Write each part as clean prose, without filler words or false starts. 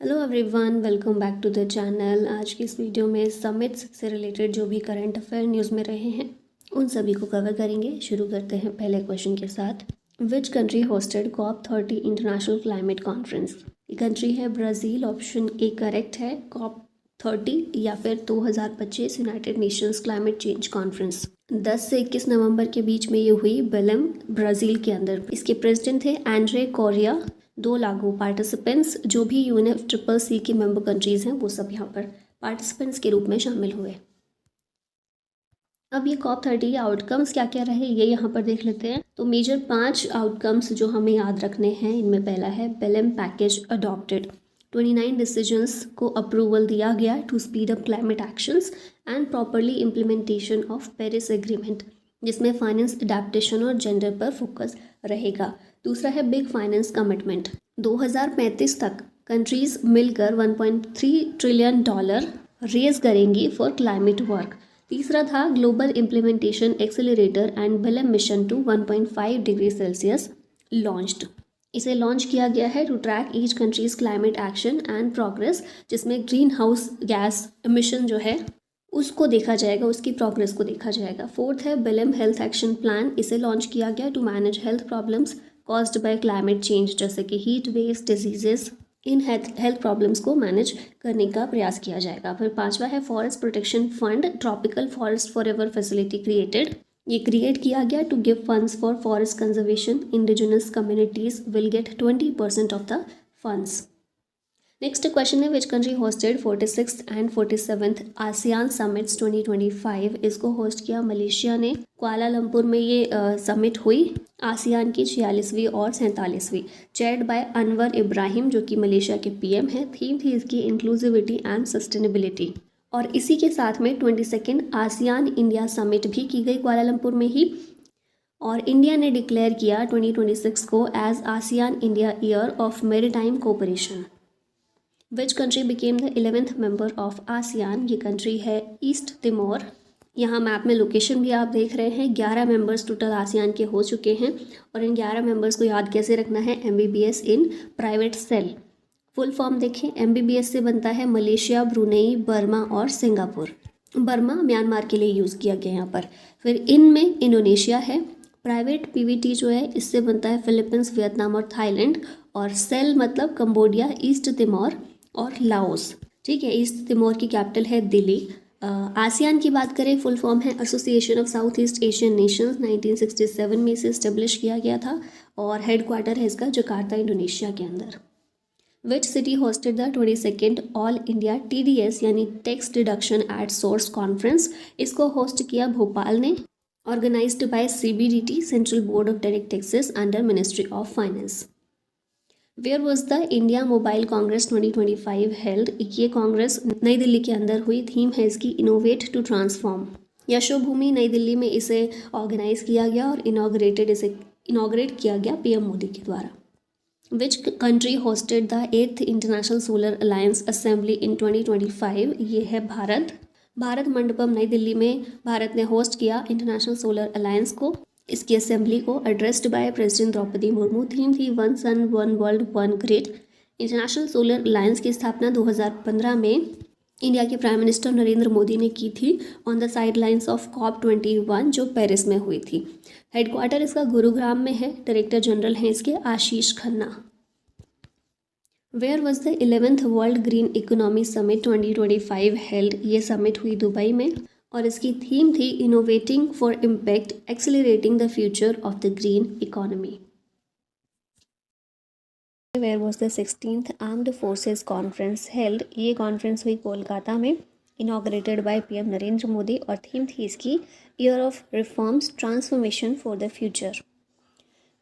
Hello everyone, welcome back to the channel. आज की इस वीडियो में समिट्स से रिलेटेड जो भी करंट अफेयर न्यूज़ में रहे हैं उन सभी को कवर करेंगे। शुरू करते हैं पहले क्वेश्चन के साथ। विच country hosted COP30 international climate conference? ये कंट्री है ब्राज़ील। ऑप्शन ए करेक्ट है, COP30 या फिर 2025 United Nations climate change conference 10 से 21 नवंबर के बीच में ये हुई बेलेम, ब्राज़ील के अंदर। इसके प्रेसिडेंट थे एंड्रे कोरिया। 2 लागू पार्टिसिपेंट्स जो भी UNFCCC की मेंबर कंट्रीज़ हैं वो सब यहाँ पर पार्टिसिपेंट्स के रूप में शामिल हुए। अब ये COP30 आउटकम्स क्या क्या रहे ये यहाँ पर देख लेते हैं। तो मेजर 5 आउटकम्स जो हमें याद रखने हैं, इनमें पहला है बेलेम पैकेज अडॉप्टेड। 29 डिसीजंस को अप्रूवल दिया गया to speed up climate actions and properly implementation of Paris agreement, जिसमें फाइनेंस अडेप्टेशन और जेंडर पर फोकस रहेगा। दूसरा है बिग फाइनेंस कमिटमेंट। 2035 तक कंट्रीज मिलकर $1.3 ट्रिलियन रेज करेंगी फॉर क्लाइमेट वर्क। तीसरा था global implementation accelerator and Belem mission to 1.5 degree Celsius launched. इसे लॉन्च किया गया है to track each countries climate action and progress, जिसमें ग्रीन हाउस गैस एमिशन जो है उसको देखा जाएगा, उसकी प्रोग्रेस को देखा जाएगा। फोर्थ है बेलेम हेल्थ एक्शन प्लान। इसे लॉन्च किया गया to manage health problems caused by climate change, जैसे कि हीट वेव्स, डिजीजेस। इन हेल्थ प्रॉब्लम्स को मैनेज करने का प्रयास किया जाएगा। फिर पांचवा है forest protection fund, tropical forest forever facility created. ये क्रिएट किया गया to give funds for forest conservation. Indigenous communities will get 20% of the funds. Next question है which country hosted 46th and 47th ASEAN summits 2025? इसको host किया Malaysia ने। Kuala Lumpur में ये summit हुई, आसियान की 46वीं और 47वीं, चेयर्ड बाय अनवर इब्राहिम जो कि मलेशिया के PM हैं। थीम थी इसकी इंक्लूसिविटी एंड सस्टेनेबिलिटी। और इसी के साथ में 22nd आसियान इंडिया समिट भी की गई कुआलालंपुर में ही, और इंडिया ने डिक्लेयर किया 2026 को as ASEAN India year of maritime cooperation. Which country became the 11th member of ASEAN? ये कंट्री है ईस्ट तिमोर। यहाँ मैप में लोकेशन भी आप देख रहे हैं। 11 मेंबर्स टोटल आसियान के हो चुके हैं, और इन 11 मेंबर्स को याद कैसे रखना है? MBBS in private sale. Full form देखें, MBBS से बनता है मलेशिया, ब्रुनेई, बर्मा और सिंगापुर। बर्मा म्यांमार के लिए यूज़ किया गया यहाँ पर। फिर इनमें इंडोनेशिया है। प्राइवेट PVT जो है इससे बनता है फिलीपींस, वियतनाम और थाईलैंड। और सेल मतलब कंबोडिया, ईस्ट तिमोर और लाओस। ठीक है, ईस्ट तिमोर की कैपिटल है दिल्ली। आसियान की बात करें, फुल फॉर्म है association of south east Asian Nations. 1967 में इसे इस्टेब्लिश किया गया था, और हेडक्वार्टर है इसका जकार्ता, इंडोनेशिया के अंदर। Which city hosted the 22nd all India TDS यानी tax deduction at source conference? इसको होस्ट किया भोपाल ने, organised by CBDT central board of direct taxes under ministry of finance. Where was the India mobile congress 2025 held? ये congress नई दिल्ली के अंदर हुई। Theme है इसकी इनोवेट टू ट्रांसफॉर्म। यशोभूमि नई दिल्ली में इसे ऑर्गेनाइज किया गया और इनॉग्रेट किया गया PM मोदी के द्वारा। विच country hosted the 8th international solar alliance assembly in 2025? ये है भारत। भारत मंडपम नई दिल्ली में भारत ने होस्ट किया इंटरनेशनल सोलर अलायंस को, इसकी असेंबली को, addressed by president Droupadi Murmu. Theme थी one sun one world one grid. International solar alliance की स्थापना 2015 में इंडिया के प्राइम मिनिस्टर नरेंद्र मोदी ने की थी on the side lines of COP21 जो पेरिस में हुई थी। हेडक्वार्टर इसका गुरुग्राम में है। डायरेक्टर जनरल हैं इसके Ashish Khanna. Where was the 11th world green economy summit 2025 held? ये समिट हुई दुबई में, और इसकी थीम थी innovating for impact accelerating the future of the green economy. Where was the 16th armed forces conference held? ये conference हुई कोलकाता में, inaugurated by PM Narendra Modi, और थीम थी इसकी year of reforms transformation for the future.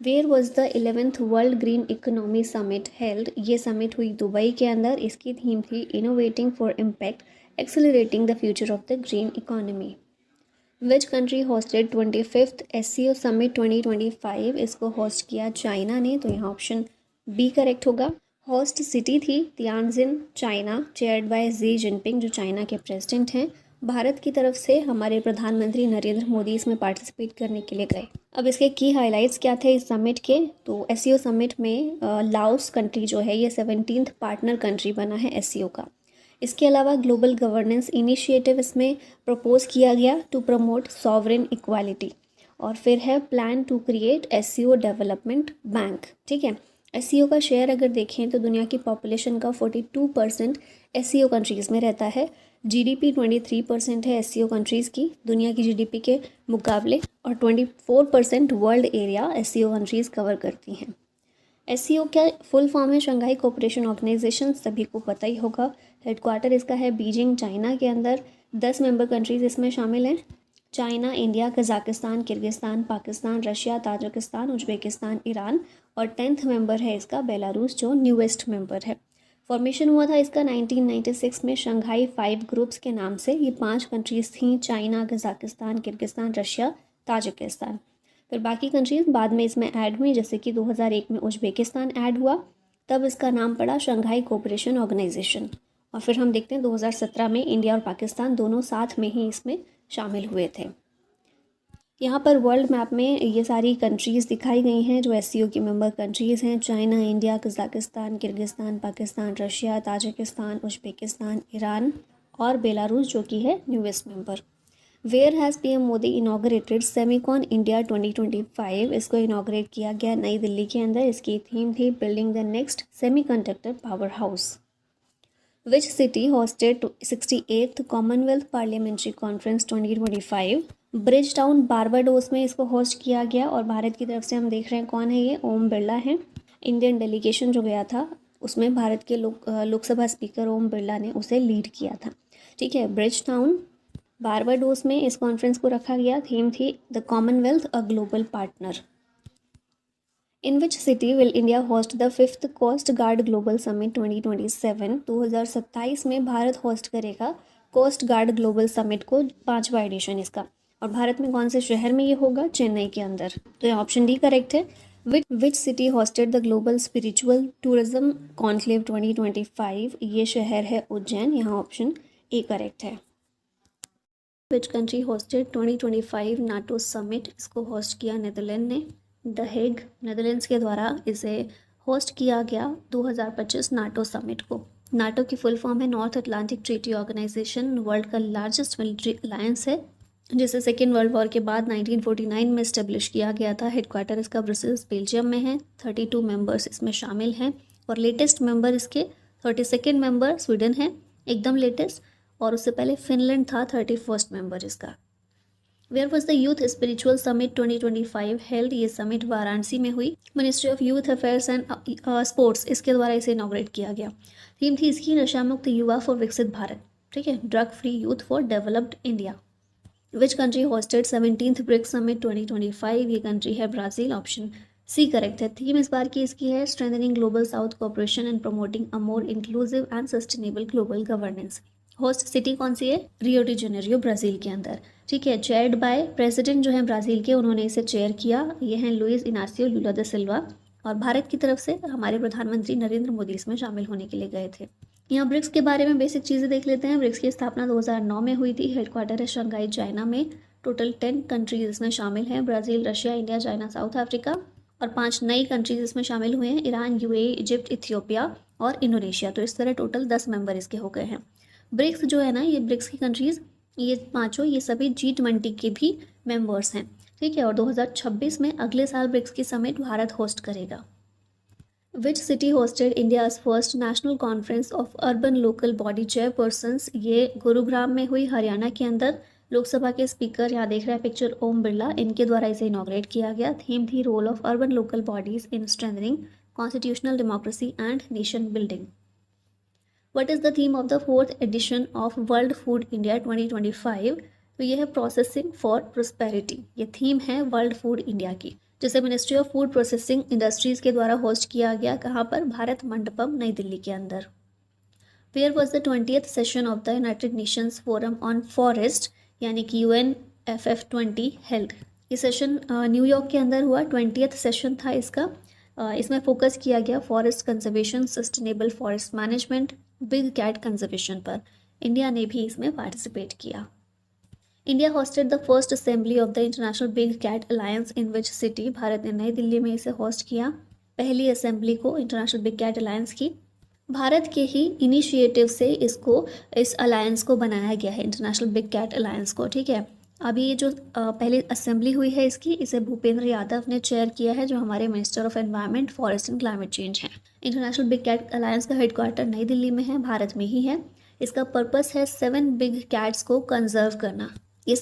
Where was the 11th world green economy summit held? ये summit हुई Dubai के अंदर। इसकी थीम थी innovating for impact accelerating the future of the green economy. Which country hosted 25th SCO summit 2025? इसको host किया China ने, तो यहाँ ऑप्शन B करेक्ट होगा। होस्ट सिटी थी Tianjin, China, chaired by Xi Jinping जो चाइना के प्रेसिडेंट हैं। भारत की तरफ से हमारे प्रधानमंत्री नरेंद्र मोदी इसमें पार्टिसिपेट करने के लिए गए। अब इसके की हाइलाइट्स क्या थे इस समिट के, तो एससीओ समिट में लाओस कंट्री जो है ये 17th पार्टनर कंट्री बना है एससीओ का। इसके अलावा ग्लोबल गवर्नेंस इनिशिएटिव इसमें प्रपोज किया गया टू प्रमोट सॉवरेन इक्वालिटी। और फिर है plan to create SCO development bank. ठीक है, एससीओ का शेयर अगर देखें तो दुनिया की पॉपुलेशन का 42% एससीओ कंट्रीज़ में रहता है। जीडीपी 23% है एससीओ कंट्रीज़ की दुनिया की जीडीपी के मुकाबले, और 24% world area SCO countries cover करती हैं। एससीओ क्या फुल फॉर्म है? शंघाई कोऑपरेशन ऑर्गेनाइजेशन, सभी को पता ही होगा। हेडक्वार्टर इसका है बीजिंग चाइना के अंदर। 10 मेंबर कंट्रीज़ इसमें शामिल हैं, China, India, Kazakhstan, Kyrgyzstan, Pakistan, Russia, Tajikistan, Uzbekistan, Iran. और 10th मेंबर है इसका बेलारूस जो न्यूएस्ट मेंबर है। फॉर्मेशन हुआ था इसका 1996 में शंघाई 5 ग्रुप्स के नाम से। ये 5 कंट्रीज़ थीं, China, Kazakhstan, Kyrgyzstan, Russia, Tajikistan. फिर बाकी कंट्रीज़ बाद में इसमें ऐड हुई, जैसे कि 2001 में उज्बेकिस्तान ऐड हुआ, तब इसका नाम पड़ा शंघाई कोऑपरेशन ऑर्गेनाइजेशन। और फिर हम देखते हैं 2017 में इंडिया और पाकिस्तान दोनों साथ में ही इसमें शामिल हुए थे। यहाँ पर वर्ल्ड मैप में ये सारी कंट्रीज़ दिखाई गई हैं जो एससीओ की मेंबर कंट्रीज़ हैं, China, India, Kazakhstan, Kyrgyzstan, Pakistan, Russia, Tajikistan, Uzbekistan, Iran और बेलारूस जो कि है newest member. Where has PM Modi inaugurated Semicon India 2025। इसको इनाग्रेट किया गया नई दिल्ली के अंदर। इसकी थीम थी building the next semiconductor power house. Which city hosted 68th Commonwealth parliamentary conference 2025। Bridge town Barbados में इसको होस्ट किया गया। और भारत की तरफ से हम देख रहे हैं कौन है ये, ओम बिरला हैं। इंडियन डेलीगेशन जो गया था उसमें भारत के लोकसभा स्पीकर ओम बिरला ने उसे लीड किया था। ठीक है, ब्रिज टाउन बारबाडोस में इस कॉन्फ्रेंस को रखा गया। थीम थी the commonwealth a global partner. In which city will India host the 5th coast guard global summit 2027। 2027 में भारत होस्ट करेगा कोस्ट गार्ड ग्लोबल समिट को, 5वां एडिशन इसका। और भारत में कौन से शहर में ये होगा? चेन्नई के अंदर। तो ये ऑप्शन डी करेक्ट है। Which city hosted the global spiritual tourism conclave 2025। ये शहर है उज्जैन। यहाँ ऑप्शन ए करेक्ट है। Which country hosted 2025 NATO summit. इसको होस्ट किया नीदरलैंड ने। द हेग नीदरलैंड्स के द्वारा इसे होस्ट किया गया 2025 नाटो समिट को। नाटो की फुल फॉर्म है North Atlantic Treaty Organisation. World का लार्जेस्ट मिलिट्री अलायंस है, जिसे सेकेंड वर्ल्ड वॉर के बाद 1949 में इस्टेब्लिश किया गया था। हेडक्वार्टर इसका ब्रसेल्स बेल्जियम में है। 32 मेंबर्स इसमें शामिल हैं। और लेटेस्ट मेंबर इसके 32nd मेंबर स्वीडन है, एकदम लेटेस्ट। और उससे पहले फिनलैंड था 31st मेंबर इसका। Where was the youth spiritual summit 2025 held. ये समिट वाराणसी में हुई। Ministry of youth affairs and sports इसके द्वारा इसे इनॉग्रेट किया गया। थीम थी इसकी नशा मुक्त युवा फॉर विकसित भारत। ठीक है, drug free youth for developed India. Which country hosted 17th BRICS summit 2025। ये कंट्री है ब्राज़ील। ऑप्शन सी करेक्ट है। थीम इस बार की इसकी है strengthening global south cooperation and promoting a more inclusive and sustainable global governance. Host city कौन सी है? रियो डी जेनेरियो, ब्राज़ील के अंदर। ठीक है, चेयर्ड बाय प्रेसिडेंट जो हैं ब्राज़ील के, उन्होंने इसे चेयर किया। ये हैं लुइस इनासियो लुला दा सिल्वा। और भारत की तरफ से हमारे प्रधानमंत्री नरेंद्र मोदी इसमें शामिल होने के लिए गए थे। यहाँ ब्रिक्स के बारे में बेसिक चीज़ें देख लेते हैं। ब्रिक्स की स्थापना 2009 में हुई थी। हेडक्वार्टर है शंघाई चाइना में। टोटल 10 कंट्रीज इसमें शामिल हैं, Brazil, Russia, India, China, south Africa. और 5 नई कंट्रीज इसमें शामिल हुए हैं, ईरान, यूएई, इजिप्ट, इथियोपिया और इंडोनेशिया। तो इस तरह टोटल 10 मेंबर इसके हो गए हैं। ब्रिक्स जो है ना, ये ब्रिक्स की कंट्रीज़, ये पांचों, ये सभी G20 के भी मेंबर्स हैं। ठीक है, और 2026 में अगले साल ब्रिक्स की समिट भारत होस्ट करेगा। विच city hosted India's first national conference of urban local body chairpersons. ये गुरुग्राम में हुई, हरियाणा के अंदर। लोकसभा के स्पीकर, यहाँ देख रहे हैं पिक्चर, ओम बिरला, इनके द्वारा इसे इनॉग्रेट किया गया। थीम थी role of urban local bodies in strengthening constitutional democracy and nation building. What is the theme of the 4th edition of World Food India 2025? तो यह है प्रोसेसिंग फॉर प्रोस्पेरिटी। ये थीम है वर्ल्ड फूड इंडिया की, जिसे ministry of food processing industries के द्वारा host किया गया। कहाँ पर? भारत मंडपम, नई दिल्ली के अंदर। Where was the 20th session of the United Nations forum on forest, यानी कि UNFF20 हेल्ड। ये सेशन न्यूयॉर्क के अंदर हुआ। 20th सेशन था इसका। इसमें फोकस किया गया forest conservation, sustainable forest management, big cat conservation पर। इंडिया ने भी इसमें पार्टिसिपेट किया। India hosted the first assembly of the international big cat alliance in which city, Bharat ने नई दिल्ली में इसे होस्ट किया। पहली असेंबली को इंटरनेशनल बिग कैट अलायंस की भारत के ही इनिशिएटिव से इस अलायंस को बनाया गया है, इंटरनेशनल बिग कैट अलायंस को। ठीक है, अभी ये जो पहली असेंबली हुई है इसकी, इसे भूपेंद्र यादव ने चेयर किया है, जो हमारे minister of environment, forest and climate change हैं। इंटरनेशनल बिग कैट अलायंस का हेडक्वार्टर नई दिल्ली में है, भारत में ही है। इसका पर्पस है 7 बिग कैट्स को कंजर्व करना। ये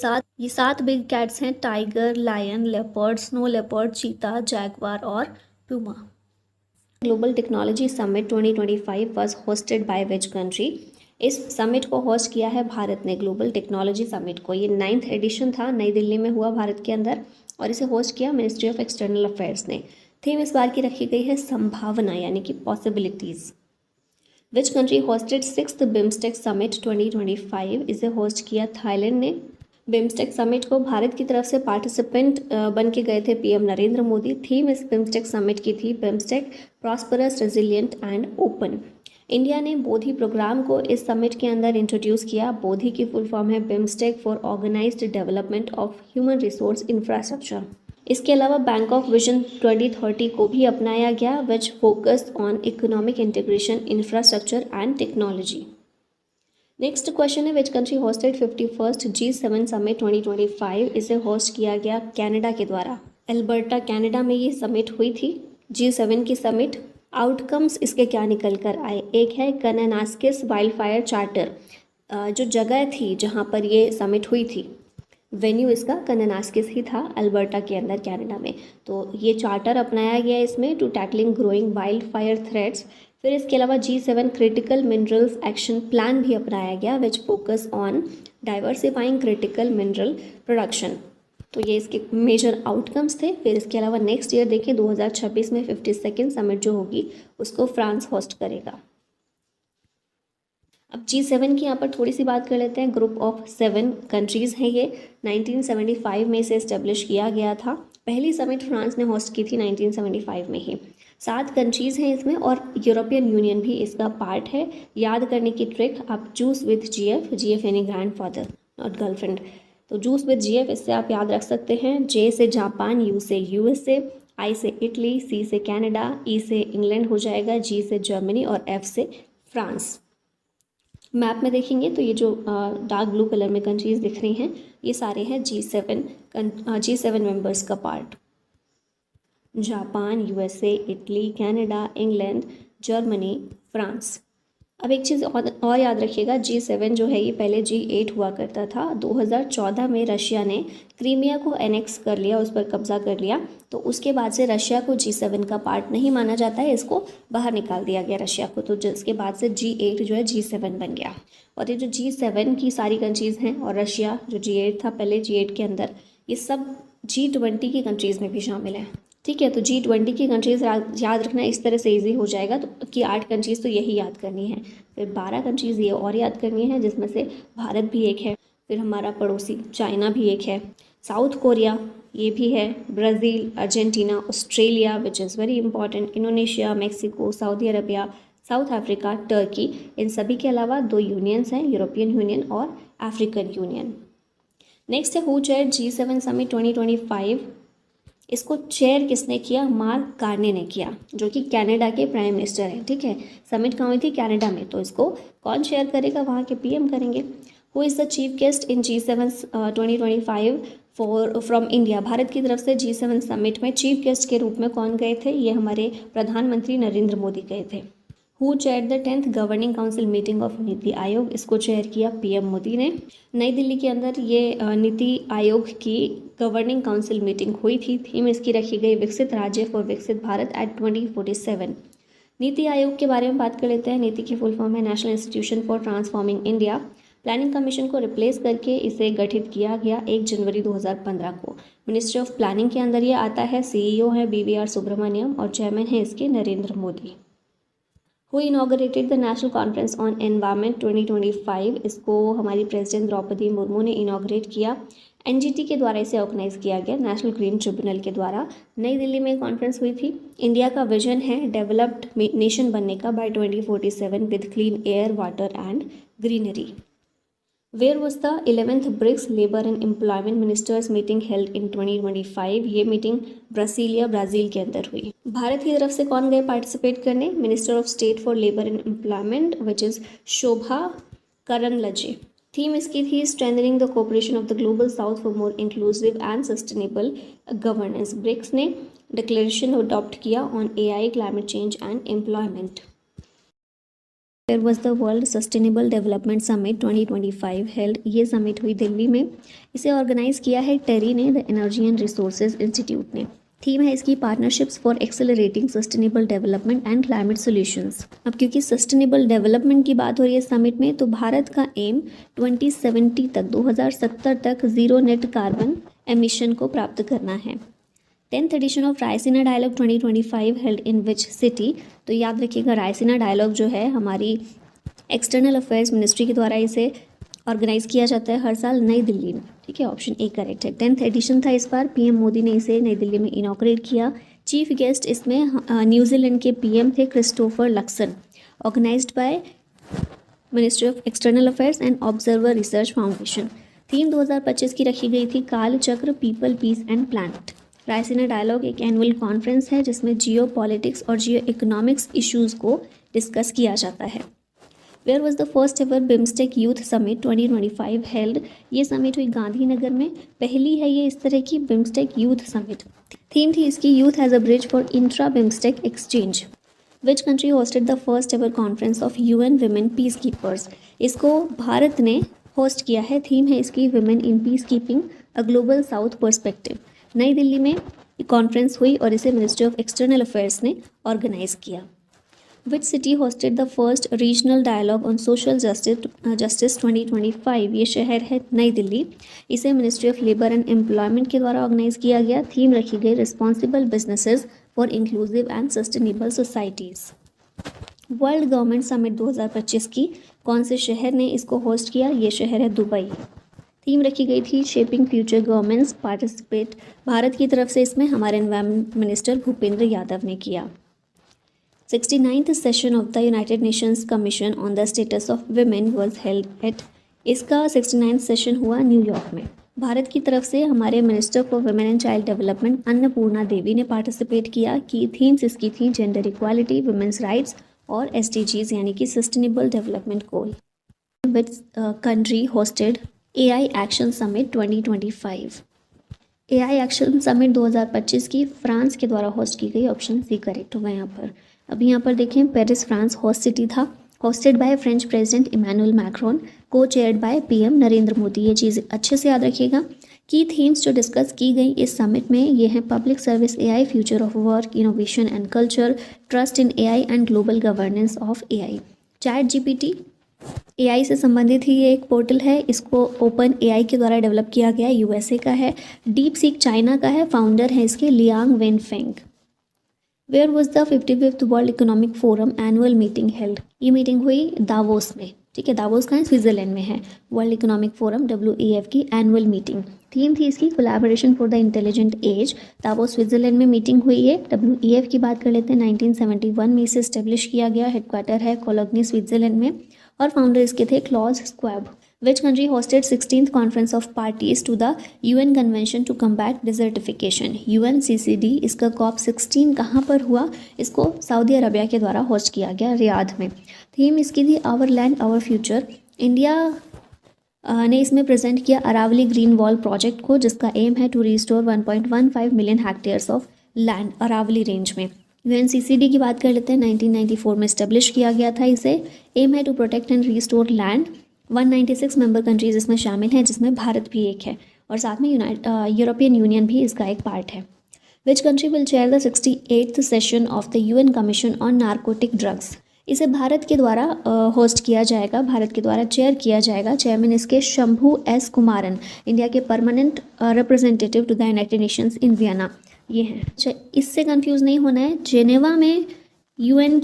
सात बिग कैट्स हैं: tiger, lion, leopard, snow leopard, cheetah, jaguar और puma. Global technology summit 2025 was hosted by which country? इस समिट को होस्ट किया है भारत ने, ग्लोबल टेक्नोलॉजी समिट को। ये 9th एडिशन था, नई दिल्ली में हुआ भारत के अंदर, और इसे होस्ट किया मिनिस्ट्री ऑफ एक्सटर्नल अफेयर्स ने। थीम इस बार की रखी गई है संभावना, यानी कि पॉसिबिलिटीज़। विच country hosted 6th BIMSTEC summit 2025? इसे होस्ट किया थाईलैंड ने। बिम्स्टेक समिट को भारत की तरफ से पार्टिसिपेंट बन के गए थे पीएम नरेंद्र मोदी। थीम इस बिम्स्टेक समिट की थी BIMSTEC prosperous, resilient and open. India ने बोधि प्रोग्राम को इस समिट के अंदर इंट्रोड्यूस किया। बोधि की फुल फॉर्म है BIMSTEC for organised development of human resource infrastructure. इसके अलावा बैंकॉक विजन 2030 को भी अपनाया गया, which focused on economic integration, infrastructure and technology. Next question है which country hosted 51st G7 summit 2025? इसे होस्ट किया गया कनाडा के द्वारा। एल्बर्टा कनाडा में ये समिट हुई थी, G7 की समिट। आउटकम्स इसके क्या निकल कर आए? एक है कनानास्किस वाइल्ड फायर चार्टर, जो जगह थी जहाँ पर ये समिट हुई थी, वेन्यू इसका कनानास्किस ही था, अल्बर्टा के अंदर कनाडा में। तो ये चार्टर अपनाया गया इसमें to tackling growing wildfire threats. फिर इसके अलावा G7 critical minerals action plan भी अपनाया गया, which focus on diversifying critical mineral production. तो ये इसके मेजर आउटकम्स थे। फिर इसके अलावा नेक्स्ट ईयर देखें 2026 में 52nd समिट जो होगी उसको फ्रांस होस्ट करेगा। अब G7 की यहाँ पर थोड़ी सी बात कर लेते हैं। ग्रुप ऑफ 7 कंट्रीज़ हैं ये। 1975 में इसे इस्टेब्लिश किया गया था। पहली समिट फ्रांस ने होस्ट की थी 1975 में ही। 7 कंट्रीज़ हैं इसमें, और यूरोपियन यूनियन भी इसका पार्ट है। याद करने की ट्रिक, आप चूज विथ GF यानी ग्रैंड फादर नॉट गर्लफ्रेंड। तो चूज विथ GF, इससे आप याद रख सकते हैं। J से जापान, U से USA, I से इटली, C से कनाडा, E से इंग्लैंड हो जाएगा, G से जर्मनी और F से फ्रांस। मैप में देखेंगे तो ये जो डार्क ब्लू कलर में कंट्रीज़ दिख रही हैं, ये सारे हैं G7 मेंबर्स का part. Japan, USA, Italy, Canada, England, Germany, France. अब एक चीज़ और याद रखिएगा, G7 जो है ये पहले G8 हुआ करता था। 2014 में रशिया ने क्रीमिया को एनेक्स कर लिया, उस पर कब्जा कर लिया, तो उसके बाद से रशिया को G7 का पार्ट नहीं माना जाता है, इसको बाहर निकाल दिया गया रशिया को। तो जिसके बाद से G8 जो है G7 बन गया। और ये जो G7 की सारी कंट्रीज़ हैं और रशिया जो G8 था पहले, G8 के अंदर ये सब G20 की कंट्रीज़ में भी शामिल हैं। ठीक है, तो G20 की कंट्रीज़ याद रखना इस तरह से इजी हो जाएगा। तो कि 8 कंट्रीज़ तो यही याद करनी है, फिर 12 कंट्रीज़ ये और याद करनी है, जिसमें से भारत भी एक है, फिर हमारा पड़ोसी चाइना भी एक है, साउथ कोरिया ये भी है, Brazil, Argentina, Australia which is very important, Indonesia, Mexico, Saudi Arabia, South Africa, Turkey. इन सभी के अलावा 2 यूनियंस हैं, यूरोपियन यूनियन और अफ्रीकन यूनियन। नेक्स्ट है हु चेयर्ड G7 समिट 2025? इसको चेयर किसने किया? मार्क कार्ने ने किया, जो कि कनाडा के प्राइम मिनिस्टर हैं। ठीक है, समिट कहाँ हुई थी? कनाडा में। तो इसको कौन चेयर करेगा? वहाँ के PM करेंगे। Who is the chief guest in G7 2025 from India? Bharat की तरफ से G7 समिट में चीफ गेस्ट के रूप में कौन गए थे? ये हमारे प्रधानमंत्री नरेंद्र मोदी गए थे। Who chair the 10th governing council meeting of NITI Aayog? इसको चेयर किया PM मोदी ने। नई दिल्ली के अंदर ये नीति आयोग की गवर्निंग काउंसिल मीटिंग हुई थी। थीम इसकी रखी गई विकसित राज्य फॉर विकसित भारत एट 2047। नीति आयोग के बारे में बात कर लेते हैं। नीति की फुल फॉर्म है national institution for transforming India. Planning commission को रिप्लेस करके इसे गठित किया गया 1 जनवरी 2015 को। मिनिस्ट्री ऑफ प्लानिंग के अंदर ये आता है। CEO है BVR सुब्रमण्यम और चेयरमैन है इसके Narendra Modi. Who inaugurated the national conference on environment 2025, इसको हमारी प्रेसिडेंट द्रौपदी मुर्मू ने इनॉग्रेट किया। एनजीटी के द्वारा इसे ऑर्गेनाइज किया गया, नेशनल ग्रीन ट्रिब्यूनल के द्वारा। नई दिल्ली में कॉन्फ्रेंस हुई थी। इंडिया का विजन है डेवलप्ड नेशन बनने का by 2047 with clean air, water and greenery. Where was the 11th BRICS labour and employment ministers meeting held in 2025? ये मीटिंग ब्रासीलिया, ब्राज़ील के अंदर हुई। भारत की तरफ से कौन गए पार्टिसिपेट करने? Minister of state for labour and employment which is Shobha Karandlaje. Theme इसकी थी strengthening the cooperation of the global south for more inclusive and sustainable governance. BRICS ने डिक्लेरेशन अडॉप्ट किया on AI, climate change and employment. There was the world sustainable development summit 2025 held. ये summit हुई दिल्ली में। इसे organise किया है टेरी ने, the energy and resources institute ने। थीम है इसकी partnerships for accelerating sustainable development and climate solutions. अब क्योंकि सस्टेनेबल डेवलपमेंट की बात हो रही है समिट में, तो भारत का एम 2070 तक, 2070 तक ज़ीरो नेट कार्बन एमिशन को प्राप्त करना है। 10th edition of Raisina dialogue 2025 held in which city? तो याद रखिएगा, रायसीना डायलॉग जो है हमारी एक्सटर्नल अफेयर्स मिनिस्ट्री के द्वारा इसे ऑर्गेनाइज किया जाता है हर साल नई दिल्ली में। ठीक है, ऑप्शन ए करेक्ट है। 10th एडिशन था इस बार। पीएम मोदी ने इसे नई दिल्ली में इनॉग्रेट किया। चीफ गेस्ट इसमें न्यूजीलैंड के पीएम थे Christopher Luxon. Organized by ministry of external affairs and observer research foundation. Theme 2025 की रखी गई थी Kalachakra, people, peace and planet. Raisina dialogue एक एनुअल कॉन्फ्रेंस है जिसमें जियो पॉलिटिक्स और जियो इकोनॉमिक्स इश्यूज़ को डिस्कस किया जाता है। Where was the first ever BIMSTEC youth summit 2025 held? ये समिट हुई गांधीनगर में। पहली है ये इस तरह की बिम्स्टेक यूथ समिट। थीम थी इसकी youth as a bridge for intra BIMSTEC exchange. Which country hosted the first ever conference of UN women peacekeepers? इसको भारत ने होस्ट किया है। थीम है इसकी women in peacekeeping, a global south perspective. New Delhi में conference हुई और इसे मिनिस्ट्री ऑफ एक्सटर्नल अफेयर्स ने ऑर्गेनाइज किया। Which city hosted the first regional dialogue on social justice 2025? ये शहर है नई दिल्ली। इसे ministry of labour and employment के द्वारा ऑर्गेनाइज किया गया। थीम रखी गई responsible businesses for inclusive and sustainable societies. World government summit 2025 की कौन से शहर ने इसको होस्ट किया? ये शहर है दुबई। थीम रखी गई थी shaping future governments. Participate Bharat की तरफ से इसमें हमारे एनवायरमेंट मिनिस्टर भूपेंद्र यादव ने किया। 69th session of the United Nations commission on the status of women was held at? इसका 69th सेशन हुआ न्यूयॉर्क में। भारत की तरफ से हमारे minister for women and child development Annapurna Devi ने पार्टिसिपेट किया। की थीम्स इसकी थी जेंडर इक्वालिटी, वुमेन्स राइट्स और SDGs यानी कि sustainable development goal. Which country hosted AI action summit 2025? AI action summit 2025 की फ्रांस के द्वारा होस्ट की गई। ऑप्शन सी करेक्ट होगा यहाँ पर। अभी यहाँ पर देखें, पेरिस फ्रांस होस्ट सिटी था। Hosted by French president Emmanuel Macron, cochaired by PM Narendra Modi. ये चीज़ अच्छे से याद रखिएगा। की थीम्स जो डिस्कस की गई इस समिट में ये हैं public service AI, future of work, innovation and culture, trust in AI and global governance of AI। ChatGPT AI से संबंधित ही ये एक पोर्टल है। इसको ओपन AI के द्वारा डेवलप किया गया, USA का है। डीप सीक चाइना का है। फाउंडर है इसके Liang Wenfeng. Where was the 55th world economic forum annual meeting held? ये मीटिंग हुई दावोस में। ठीक है, दावोस का है, स्विट्जरलैंड में है। वर्ल्ड इकोनॉमिक फोरम WEF की एनुअल मीटिंग। थीम थी इसकी collaboration for the intelligent age. Davos Switzerland में मीटिंग हुई है। WEF की बात कर लेते हैं। 1971 में इसे स्टेब्लिश किया गया। हेडक्वार्टर है कोलोग्नी स्विट्जरलैंड में और फाउंडर इसके थे Klaus Schwab. Which country hosted 16th conference of parties to the UN convention to combat desertification? UNCCD। इसका COP 16 कहाँ पर हुआ? इसको सऊदी अरबिया के द्वारा होस्ट किया गया, रियाद में। थीम इसकी थी our land our future. India ने इसमें प्रेजेंट किया अरावली ग्रीन वॉल प्रोजेक्ट को, जिसका एम है to restore 1.15 million hectares of land Aravalli range में। UNCCD की बात कर लेते हैं। 1994 में इस्टेब्लिश किया गया था इसे। एम है to protect and restore land. 196 member countries इसमें शामिल हैं, जिसमें भारत भी एक है और साथ में यूरोपियन यूनियन भी इसका एक पार्ट है। Which country will chair the 68th session of the UN commission on narcotic drugs? इसे भारत के द्वारा होस्ट किया जाएगा, भारत के द्वारा चेयर किया जाएगा। चेयरमैन इसके शंभू S कुमारन, इंडिया के permanent representative to the United Nations in Vienna ये हैं। इससे कंफ्यूज नहीं होना है। जेनेवा में यूएन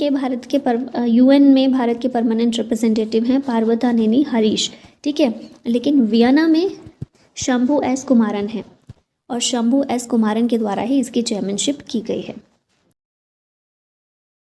में भारत के परमानेंट रिप्रेजेंटेटिव हैं पार्वतानेनी हरीश, ठीक है। लेकिन वियना में शंभू एस कुमारन है और शंभू एस कुमारन के द्वारा ही इसकी चेयरमैनशिप की गई है।